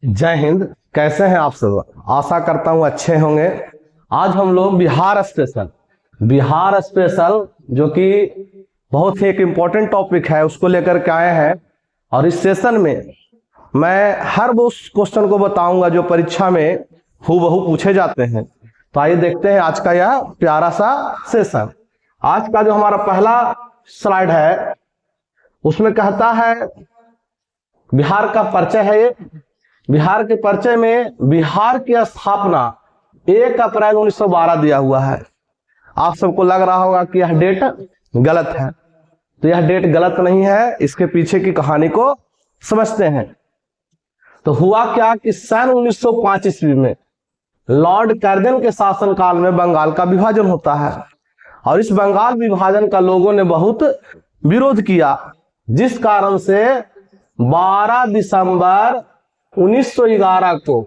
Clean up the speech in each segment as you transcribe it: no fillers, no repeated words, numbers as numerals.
जय हिंद। कैसे हैं आप सब? आशा करता हूं अच्छे होंगे। आज हम लोग बिहार स्पेशल जो कि बहुत ही एक इम्पोर्टेंट टॉपिक है उसको लेकर के आए हैं। और इस सेशन में मैं हर वो क्वेश्चन को बताऊंगा जो परीक्षा में हूबहू पूछे जाते हैं। तो आइए देखते हैं आज का यह प्यारा सा सेशन। आज का जो हमारा पहला स्लाइड है उसमें कहता है बिहार का परिचय है। ये बिहार के परिचय में बिहार की स्थापना 1 अप्रैल 1912 दिया हुआ है। आप सबको लग रहा होगा कि यह डेट गलत है, तो यह डेट गलत नहीं है। इसके पीछे की कहानी को समझते हैं। तो हुआ क्या कि सन 1905 ईस्वी में लॉर्ड कर्जन के शासनकाल में बंगाल का विभाजन होता है। और इस बंगाल विभाजन का लोगों ने बहुत विरोध किया, जिस कारण से 12 दिसंबर 1911 को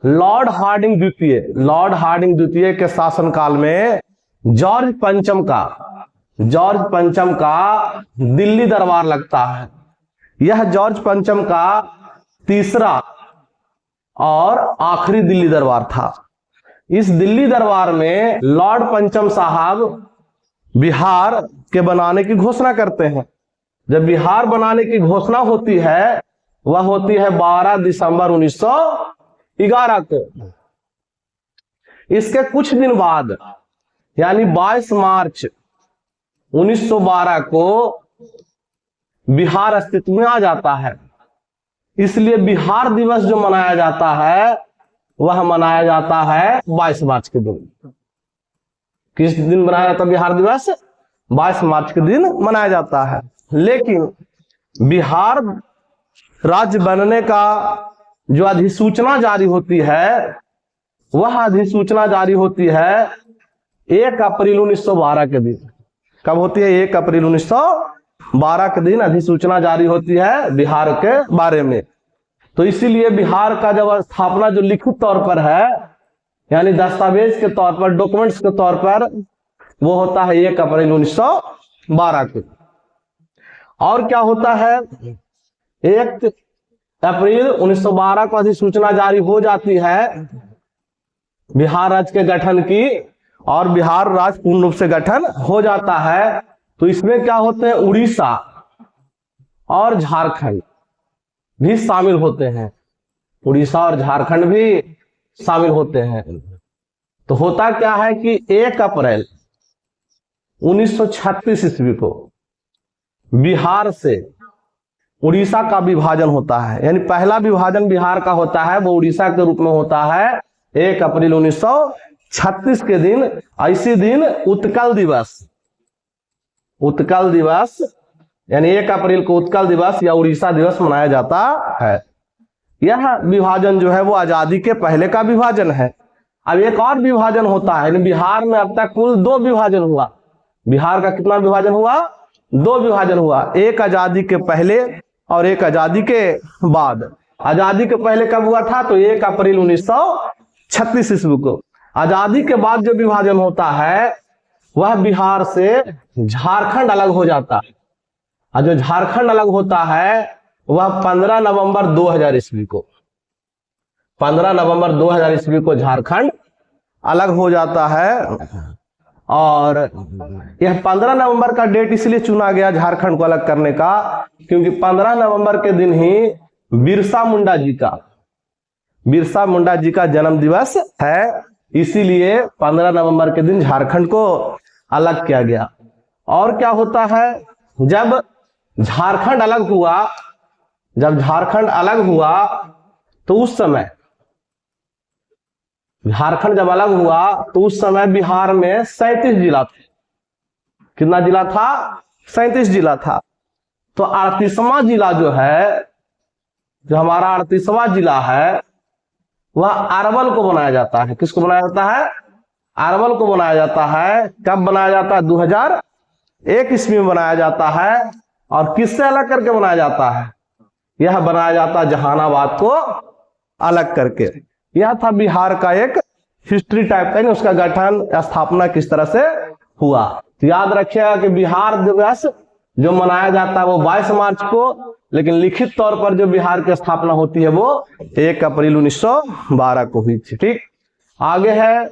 लॉर्ड हार्डिंग द्वितीय के शासनकाल में जॉर्ज पंचम का दिल्ली दरबार लगता है। यह जॉर्ज पंचम का तीसरा और आखिरी दिल्ली दरबार था। इस दिल्ली दरबार में लॉर्ड पंचम साहब बिहार के बनाने की घोषणा करते हैं। जब बिहार बनाने की घोषणा होती है वह होती है 12 दिसंबर 1911 को। इसके कुछ दिन बाद यानी 22 मार्च 1912 को बिहार अस्तित्व में आ जाता है। इसलिए बिहार दिवस जो मनाया जाता है वह मनाया जाता है 22 मार्च के दिन। किस दिन मनाया जाता है बिहार दिवस? 22 मार्च के दिन मनाया जाता है। लेकिन बिहार राज्य बनने का जो अधिसूचना जारी होती है वह अधिसूचना जारी होती है 1 अप्रैल 1912 के दिन। कब होती है? 1 अप्रैल 1912 के दिन अधिसूचना जारी होती है बिहार के बारे में। तो इसीलिए बिहार का जब स्थापना जो लिखित तौर पर है यानी दस्तावेज के तौर पर, डॉक्यूमेंट्स के तौर पर, वो होता है 1 अप्रैल 1912 को। और क्या होता है? 1 अप्रैल 1912 को अधिसूचना जारी हो जाती है बिहार राज्य के गठन की, और बिहार राज्य पूर्ण रूप से गठन हो जाता है। तो इसमें क्या होते हैं? उड़ीसा और झारखंड भी शामिल होते हैं। उड़ीसा और झारखंड भी शामिल होते हैं। तो होता क्या है कि 1 अप्रैल 1936 ईस्वी को बिहार से उड़ीसा का विभाजन होता है। यानी पहला विभाजन बिहार का होता है वो उड़ीसा के रूप में होता है 1 अप्रैल 1936 के दिन। इसी दिन उत्कल दिवस यानी 1 अप्रैल को उत्कल दिवस या उड़ीसा दिवस मनाया जाता है। यह विभाजन जो है वो आजादी के पहले का विभाजन है। अब एक और विभाजन होता है। बिहार में अब तक कुल 2 विभाजन हुआ। बिहार का कितना विभाजन हुआ? 2 विभाजन हुआ, एक आजादी के पहले और एक आजादी के बाद। आजादी के पहले कब हुआ था? तो 1 अप्रैल 1936 ईस्वी को। आजादी के बाद जो विभाजन होता है वह बिहार से झारखंड अलग हो जाता है। और जो झारखंड अलग होता है वह 15 नवंबर 2000 ईस्वी को 15 नवंबर 2000 ईस्वी को झारखंड अलग हो जाता है। और यह 15 नवंबर का डेट इसलिए चुना गया झारखंड को अलग करने का क्योंकि 15 नवंबर के दिन ही बिरसा मुंडा जी का जन्म दिवस है। इसीलिए 15 नवंबर के दिन झारखंड को अलग किया गया। और क्या होता है? जब झारखंड अलग हुआ तो उस समय झारखंड जब अलग हुआ तो उस समय बिहार में 37 जिला थे। कितना जिला था? 37 जिला था। तो 38वां जिला जो है, जो हमारा 38वां जिला है, वह अरवल को बनाया जाता है। किसको बनाया जाता है? अरवल को बनाया जाता है। कब बनाया जाता है? 2001 ईस्वी में बनाया जाता है। और किससे अलग करके बनाया जाता है? यह बनाया जाता है जहानाबाद को अलग करके। यह था बिहार का एक हिस्ट्री टाइप का, उसका गठन, स्थापना किस तरह से हुआ। तो याद रखिएगा कि बिहार दिवस जो मनाया जाता है वो 22 मार्च को, लेकिन लिखित तौर पर जो बिहार की स्थापना होती है वो 1 अप्रैल 1912 को हुई थी। ठीक, आगे है,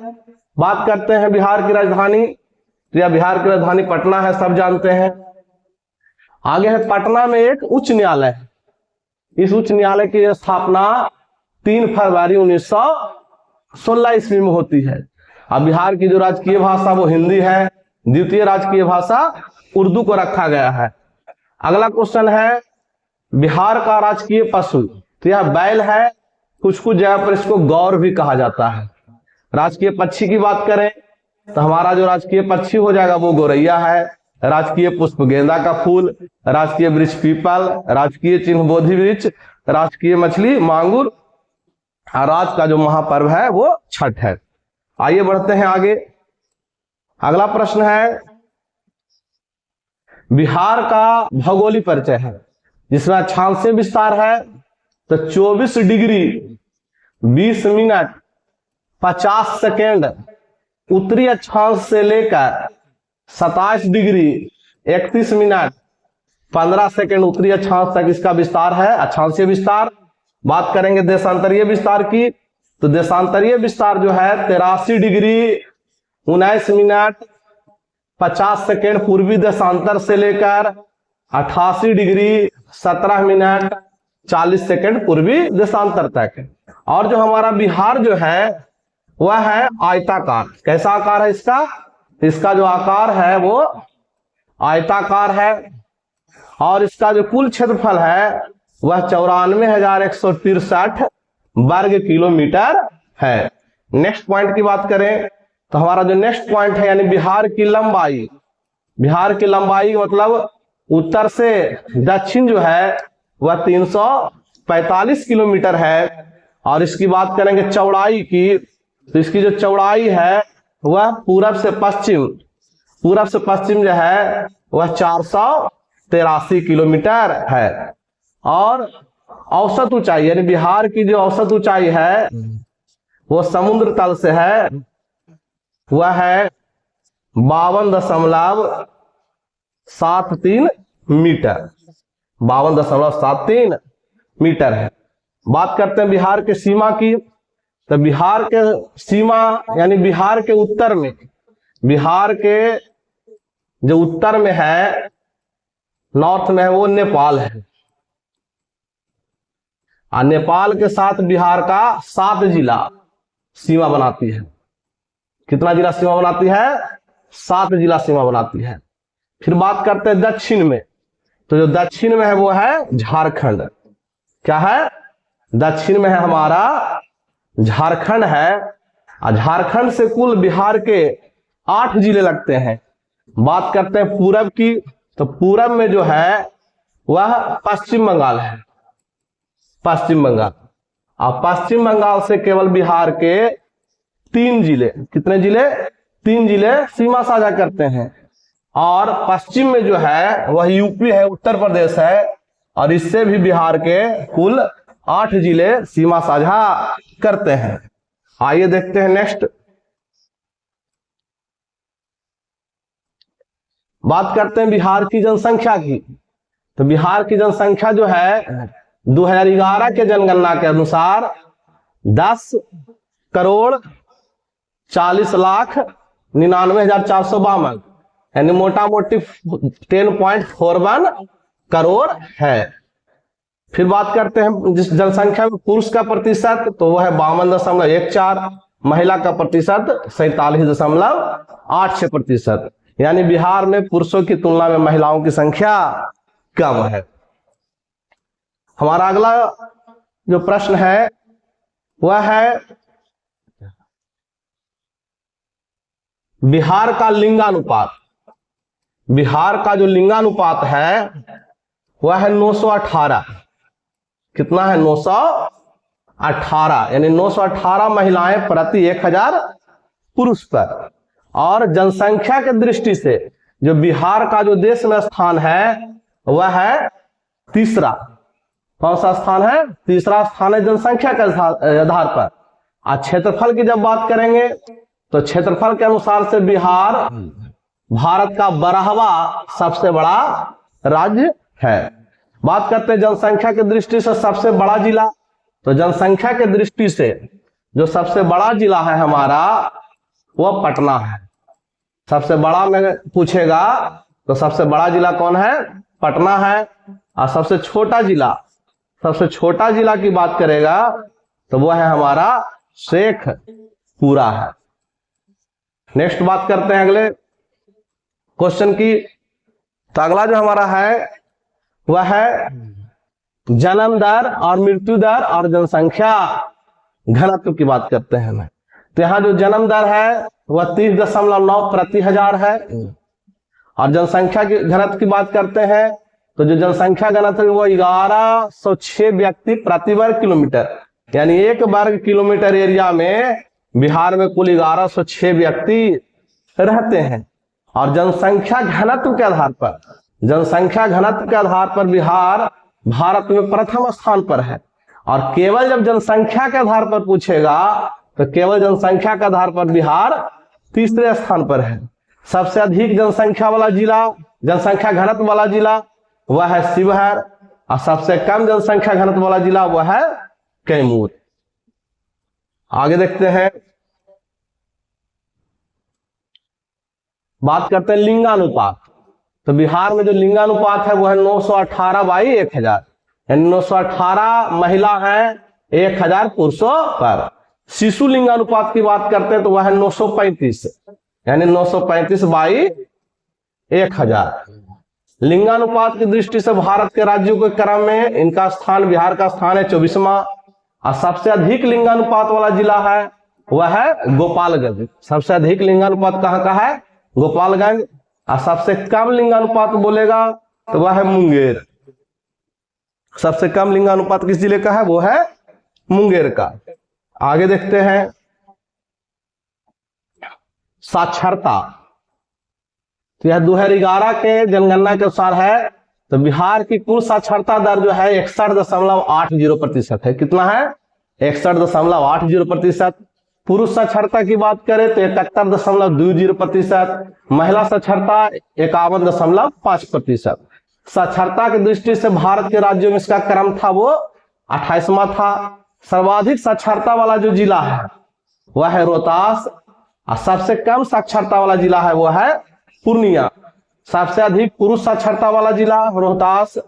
बात करते हैं बिहार की राजधानी। या बिहार की राजधानी पटना है, सब जानते हैं। आगे है, पटना में एक उच्च न्यायालय है। इस उच्च न्यायालय की स्थापना 3 फरवरी 1916 ईस्वी में होती है। अब बिहार की जो राजकीय भाषा वो हिंदी है, द्वितीय राजकीय भाषा उर्दू को रखा गया है। अगला क्वेश्चन है, बिहार का राजकीय पशु, तो यह बैल है, कुछ कुछ जगह पर इसको गौर भी कहा जाता है। राजकीय पक्षी की बात करें तो हमारा जो राजकीय पक्षी हो जाएगा वो गौरैया है। राजकीय पुष्प गेंदा का फूल, राजकीय वृक्ष पीपल, राजकीय चिन्ह बोधि वृक्ष, राजकीय मछली मांगुर, और राज का जो महापर्व है वो छठ है। आइए बढ़ते हैं आगे। अगला प्रश्न है, बिहार का भौगोलिक परिचय है, जिसमें अक्षांशीय विस्तार है तो 24 डिग्री 20 मिनट 50 सेकेंड उत्तरी अक्षांश से लेकर 27 डिग्री 31 मिनट 15 सेकेंड उत्तरी अक्षांश तक इसका विस्तार है, अक्षांशीय विस्तार। बात करेंगे देशांतरीय विस्तार की, तो देशांतरीय विस्तार जो है 83 डिग्री 19 मिनट 50 सेकेंड पूर्वी देशांतर से लेकर 88 डिग्री 17 मिनट 40 सेकेंड पूर्वी देशांतर तक। और जो हमारा बिहार जो है वह है आयताकार। कैसा आकार है इसका? इसका जो आकार है वो आयताकार है, और इसका जो कुल क्षेत्रफल है वह 94,163 वर्ग किलोमीटर है। नेक्स्ट पॉइंट की बात करें तो हमारा जो नेक्स्ट पॉइंट है, यानी बिहार की लंबाई। बिहार की लंबाई मतलब उत्तर से दक्षिण जो है वह 345 किलोमीटर है। और इसकी बात करेंगे चौड़ाई की, तो इसकी जो चौड़ाई है वह पूरब से पश्चिम जो है वह 483 किलोमीटर है। और औसत ऊंचाई, यानी बिहार की जो औसत ऊंचाई है वो समुद्र तल से है, वह है 52.73 मीटर। 52.73 मीटर है। बात करते हैं बिहार के सीमा की, तो बिहार के सीमा यानी बिहार के उत्तर में, बिहार के जो उत्तर में है, नॉर्थ में है, वो नेपाल है। और नेपाल के साथ बिहार का 7 जिला सीमा बनाती है। कितना जिला सीमा बनाती है? 7 जिला सीमा बनाती है। फिर बात करते हैं दक्षिण में, तो जो दक्षिण में है वो है झारखंड। क्या है? दक्षिण में है हमारा झारखंड है। और झारखंड से कुल बिहार के 8 जिले लगते हैं। बात करते हैं पूरब की, तो पूरब में जो है वह पश्चिम बंगाल है, पश्चिम बंगाल। और पश्चिम बंगाल से केवल बिहार के 3 जिले, कितने जिले? 3 जिले सीमा साझा करते हैं। और पश्चिम में जो है वह यूपी है, उत्तर प्रदेश है, और इससे भी बिहार के कुल 8 जिले सीमा साझा करते हैं। आइए देखते हैं नेक्स्ट। बात करते हैं बिहार की जनसंख्या की, तो बिहार की जनसंख्या जो है 2011 के जनगणना के अनुसार 10,40,99,452, यानी मोटा मोटी 10.41 करोड़ है। फिर बात करते हैं जिस जनसंख्या में पुरुष का प्रतिशत, तो वह है 52.14, महिला का प्रतिशत 47.86%। यानी बिहार में पुरुषों की तुलना में महिलाओं की संख्या कम है। हमारा अगला जो प्रश्न है वह है बिहार का लिंगानुपात। बिहार का जो लिंगानुपात है वह है 918। कितना है? 918, यानी 918 महिलाएं प्रति 1000 पुरुष पर। और जनसंख्या के दृष्टि से जो बिहार का जो देश में स्थान है वह है तीसरा। कौन सा स्थान है? तीसरा स्थान है जनसंख्या के आधार पर। और क्षेत्रफल की जब बात करेंगे तो क्षेत्रफल के अनुसार से बिहार भारत का 12वां सबसे बड़ा राज्य है। बात करते हैं जनसंख्या की दृष्टि से सबसे बड़ा जिला। तो जनसंख्या की दृष्टि से जो सबसे बड़ा जिला है हमारा वह पटना है। सबसे बड़ा में पूछेगा तो सबसे बड़ा जिला कौन है? पटना है। और सबसे छोटा जिला की बात करेगा तो वह है हमारा शेखपुरा है। नेक्स्ट बात करते हैं अगले क्वेश्चन की। तो अगला जो हमारा है वह है जन्म दर और मृत्यु दर और जनसंख्या घनत्व की बात करते हैं। तो यहाँ जो जन्म दर है वह 30.9 प्रति हजार है। और जनसंख्या की घनत्व की बात करते हैं तो जो जनसंख्या घनत्व है वो 1106 व्यक्ति प्रति वर्ग किलोमीटर, यानी 1 वर्ग किलोमीटर एरिया में बिहार में कुल 1106 व्यक्ति रहते हैं। और जनसंख्या घनत्व के आधार पर बिहार भारत में प्रथम स्थान पर है। और केवल जब जनसंख्या के आधार पर पूछेगा तो केवल जनसंख्या के आधार पर बिहार तीसरे स्थान पर है। सबसे अधिक जनसंख्या वाला जिला, जनसंख्या घनत्व वाला जिला वह है शिवहर। और सबसे कम जनसंख्या घनत्व वाला जिला वह है कैमूर। आगे देखते हैं, बात करते हैं लिंगानुपात। तो बिहार में जो लिंगानुपात है वह है 918/1000, यानी 918 महिला हैं 1000 पुरुषों पर। शिशु लिंगानुपात की बात करते हैं तो वह है 935, यानी 935/1000। लिंगानुपात की दृष्टि से भारत के राज्यों के क्रम में इनका स्थान, बिहार का स्थान है 24वां। और सबसे अधिक लिंगानुपात वाला जिला है वह है गोपालगंज। सबसे अधिक लिंगानुपात कहाँ का है? गोपालगंज। और सबसे कम लिंगानुपात बोलेगा तो वह है मुंगेर। सबसे कम लिंगानुपात किस जिले का है? वो है मुंगेर का। आगे देखते हैं साक्षरता। तो यह 2011 के जनगणना के अनुसार है। तो बिहार की कुल साक्षरता दर जो है 61.80% है। कितना है? 61.80%। पुरुष साक्षरता की बात करें तो 71.20%। महिला साक्षरता 51.5%। साक्षरता की दृष्टि से भारत के राज्यों में इसका क्रम था वो 28वां था। सर्वाधिक साक्षरता वाला जो जिला है वह है रोहतास। और सबसे कम साक्षरता वाला जिला है वो है पूर्णिया। सबसे अधिक पुरुष साक्षरता वाला जिला रोहतास,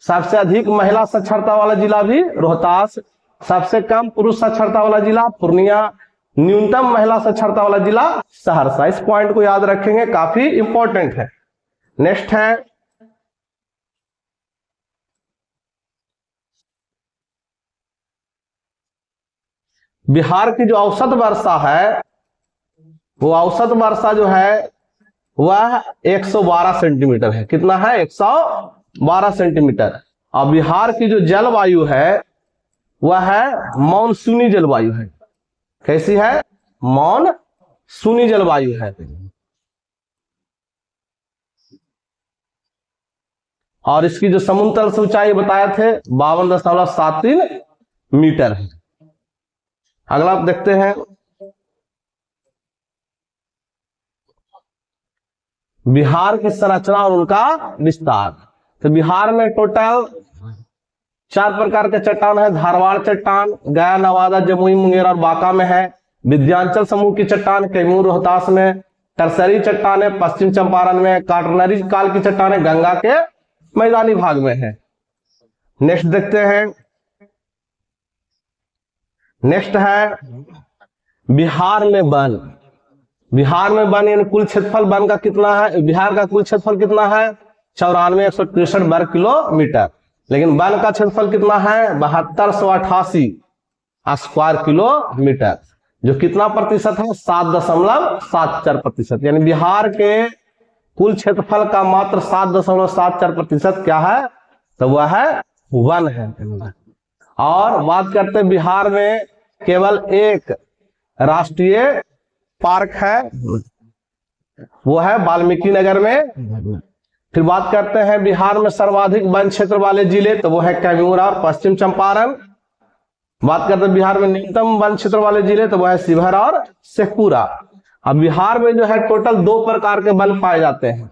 सबसे अधिक महिला साक्षरता वाला जिला भी रोहतास, सबसे कम पुरुष साक्षरता वाला जिला पूर्णिया, न्यूनतम महिला साक्षरता वाला जिला सहरसा। इस पॉइंट को याद रखेंगे, काफी इंपॉर्टेंट है। नेक्स्ट है बिहार की जो औसत वर्षा है वो औसत वर्षा जो है वह 112 सेंटीमीटर है। कितना है? 112 सेंटीमीटर। और बिहार की जो जलवायु है वह है मानसूनी जलवायु है। कैसी है? मानसूनी जलवायु है। और इसकी जो समुद्र तल से ऊंचाई बताए थे 52.73 मीटर है। अगला आप देखते हैं बिहार की संरचना और उनका विस्तार। तो बिहार में टोटल 4 प्रकार के चट्टान है। धारवाड़ चट्टान गया, नवादा, जमुई, मुंगेर और बांका में है। विंध्याचल समूह की चट्टान कैमूर, रोहतास में। टरसरी चट्टान है पश्चिम चंपारण में। काटनरी काल की चट्टान है गंगा के मैदानी भाग में है। नेक्स्ट देखते हैं, नेक्स्ट है बिहार में वन। बिहार में वन यानी कुल क्षेत्रफल वन का कितना है? बिहार का कुल क्षेत्रफल कितना है? 94,163 वर्ग किलोमीटर। लेकिन वन का क्षेत्रफल कितना है? 7288 स्क्वायर किलोमीटर, जो कितना प्रतिशत है? 7.74%। यानी बिहार के कुल क्षेत्रफल का मात्र 7.74% क्या है? तो वह है वन है। और बात करते हैं बिहार में केवल एक राष्ट्रीय पार्क है, वो है वाल्मीकि नगर में। फिर बात करते हैं बिहार में सर्वाधिक वन क्षेत्र वाले जिले, तो वो है कैमूर और पश्चिम चंपारण। बात करते हैं बिहार में न्यूनतम वन क्षेत्र वाले जिले, तो वो है शिवहर और शेखपुरा। अब बिहार में जो है टोटल 2 प्रकार के वन पाए जाते हैं।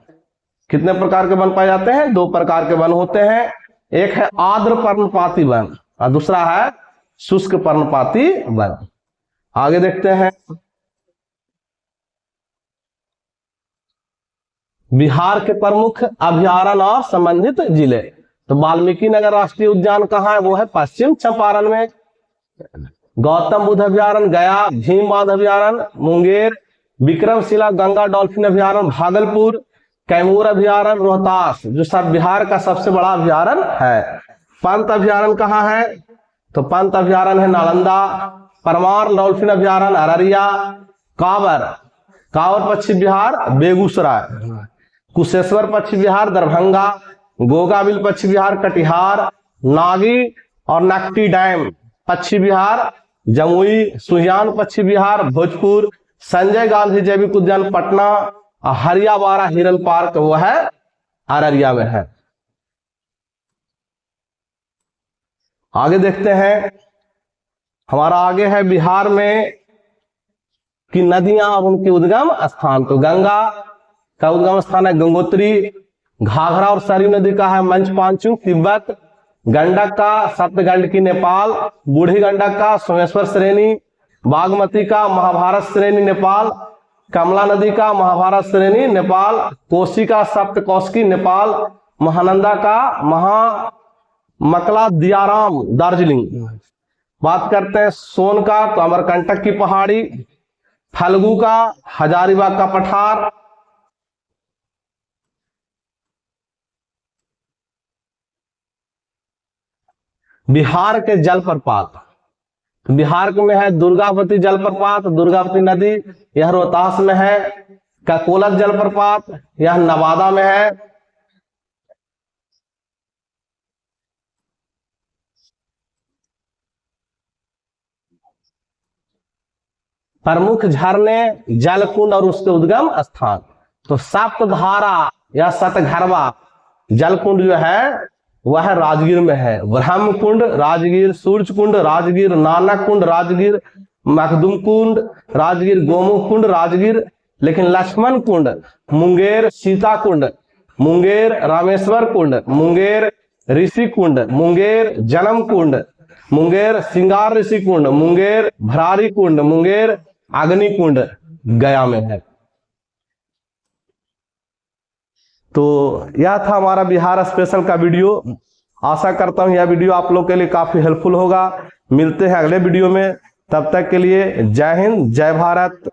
कितने प्रकार के वन पाए जाते हैं? 2 प्रकार के वन होते हैं। एक है आर्द्र पर्णपाती वन और दूसरा है शुष्क पर्णपाती वन। आगे देखते हैं। बिहार के प्रमुख अभयारण्य और संबंधित जिले। तो वाल्मीकि नगर राष्ट्रीय उद्यान कहाँ है? वो है पश्चिम चंपारण में। गौतम बुद्ध अभयारण्य गया, भीम बांध अभयारण्य मुंगेर, विक्रमशिला गंगा डॉल्फिन अभयारण्य भागलपुर, कैमूर अभयारण्य रोहतास, जो सब बिहार का सबसे बड़ा अभयारण्य है। पंत अभयारण्य कहाँ है? तो पंत अभयारण्य है नालंदा। परमार डॉल्फिन अभयारण्य अररिया। कांवर पश्चिम बिहार बेगूसराय। कुशेश्वर पश्चिम बिहार दरभंगा। गोगाबिल पश्चिम बिहार कटिहार। नागी और नकटी डैम पश्चिम बिहार जमुई। सुहियान पश्चिम बिहार भोजपुर। संजय गांधी जैविक उद्यान पटना। हरियावाड़ा हिरन पार्क वो है अररिया में है। आगे देखते हैं। हमारा आगे है बिहार में की नदियां और उनके उद्गम स्थान। तो गंगा का उद्गम स्थान है गंगोत्री। घाघरा और सरयू नदी का है मंचपांचू तिब्बत। गंडक का सप्तगंडकी नेपाल। बूढ़ी गंडक का सोमेश्वर श्रेणी। बागमती का महाभारत श्रेणी नेपाल। कमला नदी का महाभारत श्रेणी नेपाल। कोसी का सप्तकोशी नेपाल। महानंदा का महामकला दियाराम दार्जिलिंग। बात करते हैं सोन का, तो अमरकंटक की पहाड़ी। फल्गु का हजारीबाग का पठार। बिहार के जलप्रपात, बिहार में है दुर्गावती जलप्रपात, दुर्गावती नदी, यह रोहतास में है। ककोलत जलप्रपात यह नवादा में है। प्रमुख झरने जलकुंड और उसके उद्गम स्थान। तो सप्तधारा या सतघरवा जलकुंड जो है वह राजगीर में है। ब्रह्मकुंड राजगीर, सूर्य कुंड राजगीर, नानक कुंड राजगीर, मखदुम कुंड राजगीर, गोमुख कुंड राजगीर। लेकिन लक्ष्मण कुंड मुंगेर, सीता कुंड मुंगेर, रामेश्वर कुंड मुंगेर, ऋषि कुंड मुंगेर, जन्म कुंड मुंगेर, सिंगार ऋषि कुंड मुंगेर, भरारी कुंड मुंगेर, अग्नि कुंड गया में है। तो यह था हमारा बिहार स्पेशल का वीडियो। आशा करता हूं यह वीडियो आप लोग के लिए काफी हेल्पफुल होगा। मिलते हैं अगले वीडियो में, तब तक के लिए जय हिंद, जय भारत।